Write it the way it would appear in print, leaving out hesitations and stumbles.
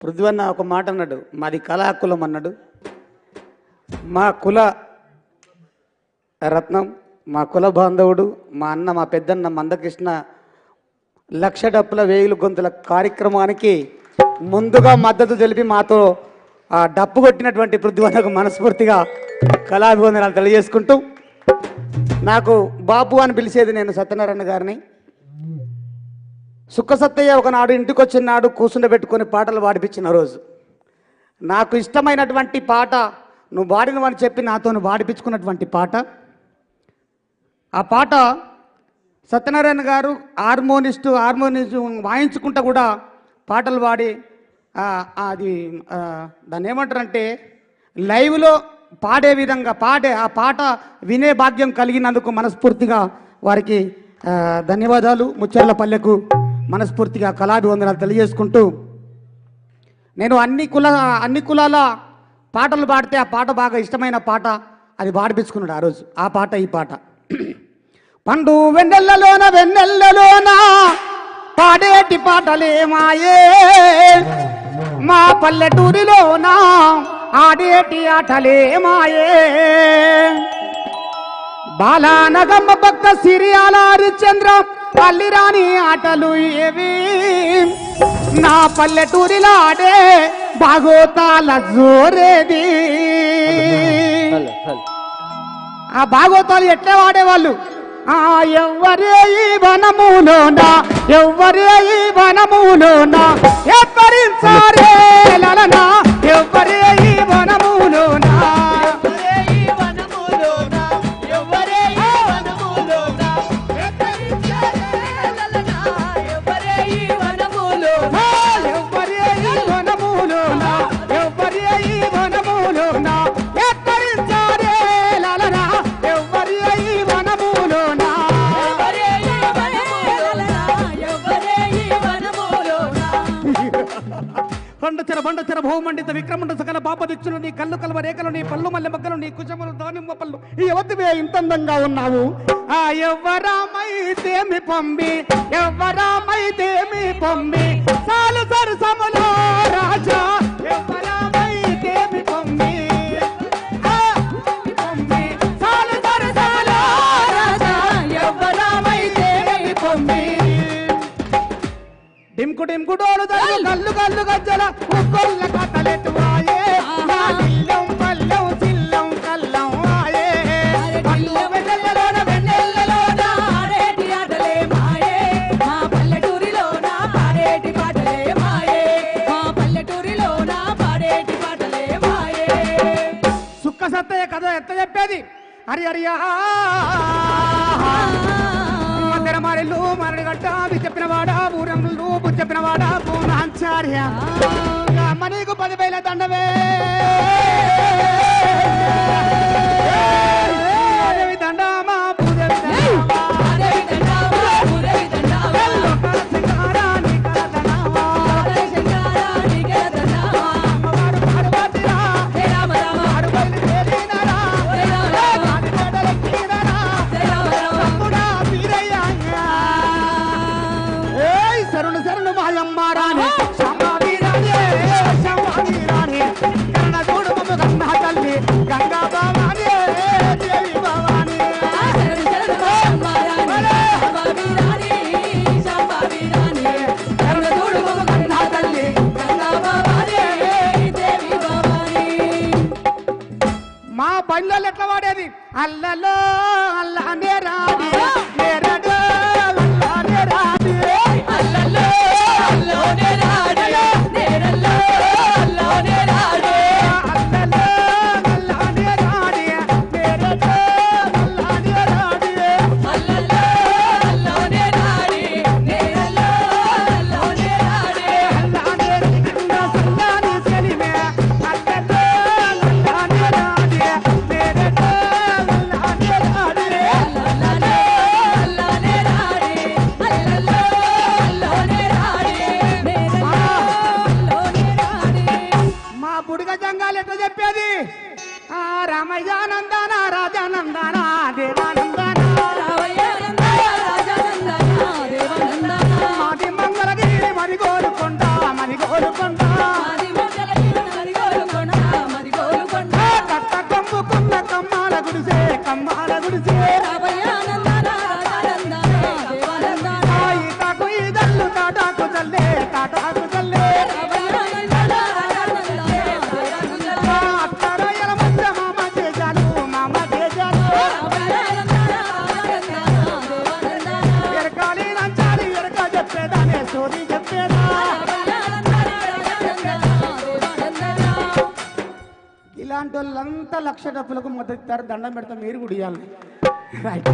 పృథ్వన్న ఒక మాట అన్నాడు, మాది కళాకులం అన్నాడు. మా కుల రత్నం, మా కుల బాంధవుడు, మా అన్న, మా పెద్దన్న మందకృష్ణ లక్ష డప్పుల వేయులు గొంతుల కార్యక్రమానికి ముందుగా మద్దతు తెలిపి మాతో ఆ డప్పు కొట్టినటువంటి పృథ్వన్నకు మనస్ఫూర్తిగా కళాభివందనాలు తెలియజేసుకుంటూ, నాకు బాబు అని పిలిచేది నేను సత్యనారాయణ గారిని. సుక్క సత్తయ్య ఒకనాడు ఇంటికి వచ్చిన నాడు కూర్చుండబెట్టుకొని పాటలు పాడిపించిన రోజు నాకు ఇష్టమైనటువంటి పాట, నువ్వు పాడినవని చెప్పి నాతో పాడిపించుకున్నటువంటి పాట. ఆ పాట సత్యనారాయణ గారు హార్మోనియం వాయించుకుంటా కూడా పాటలు పాడి అది దాన్ని ఏమంటారంటే లైవ్లో పాడే విధంగా ఆ పాట వినే భాగ్యం కలిగినందుకు మనస్ఫూర్తిగా వారికి ధన్యవాదాలు. ముచ్చెర్లపల్లెకు మనస్ఫూర్తిగా కళాభివందనాలు తెలియజేసుకుంటూ, నేను అన్ని కులాల పాటలు పాడితే ఆ పాట బాగా ఇష్టమైన పాట అది పాడిపించుకున్నాడు ఆ రోజు. ఆ పాట ఈ పాట. పండు వెన్నెల్లలోన పాడేటి పాటలే మాయే, మా పల్లెటూరిలోన ఆడేటి ఆటలే మాయే, బాలానగమ్మ భక్త సిరియాల హరిశ్చంద్ర పల్లిరాని ఆటలు ఏవి, నా పల్లెటూరిలో ఆడే భాగోతాల జోరేది. ఆ భాగోతాలు ఎట్లా వాడేవాళ్ళు, ఎవ్వరే ఈ వనములోన ఎవ్వరించారే లలనా, ఎవ్వరే ఈ వనములోన బండచెర భౌమండిత విక్రమండ సకల పాప దిక్షులు, నీ కళ్ళు కలవ రేఖలు, నీ పళ్ళు మల్లె మగ్గలు, నీ కుశములు దానిమ్మ పళ్ళు, ఈ ఎవతివే ఇంత అందంగా ఉన్నావు. ఎవ్వరామైతేమి పొమ్మి సాలు సరసములో రాజా, ఎవ్వరామైతేమి పొమ్మి సాలు సరసములో రాజా, ఎవ్వరామైతేమి పొమ్మి. డింకు డింకు డోలు కళ్ళు కళ్ళు గజ్జల ఉక్కొల్ల కథలెట్టు ఆయే, లిల్లం పల్లం చిల్లం కల్లం ఆయే, పళ్ళు వెన్నెల్లలోన ఆడేటి ఆటలే మాయే, మా పల్లెటూరిలోన పాడేటి పాటలే మాయే, మా పల్లెటూరిలోన పాడేటి పాటలే మాయే. సుక్క సత్తయ్య కథ ఎత్త చెప్పేది, హరి హరియా మరిల్లు మరడిగడ్డ చెప్పిన వాడా ఊరములు చెప్పిన వాడా పూనాచార్య మనీకు 10,000 దండవే దండమా ఎట్లా వాడేది, అల్లలో అల్లానే రాడి నేరడు అల్లానే రాడి, అల్లలో అల్లానే రాడి నేరల్లో అల్లానే రాడి, అల్లలో అల్లానే రాడి నేరడు అల్లానే రాడి, అల్లలో అల్లానే రాడి నేరల్లో అల్లానే రాడి, అల్లానే కింద సల్లాని సెలిమే అల్లలో అల్లానే రాడి చెప్పేది. రామయ్యానందన రాజానందన దేవానందన మాది మంగళగిరి మరిగోలుకొండ మాలాంటి వాళ్ళంతా లక్ష డబ్బులకు మద్దతు ఇస్తారు. దండం పెడతాం, మీరు కూడా ఇవ్వాలి. రైట్.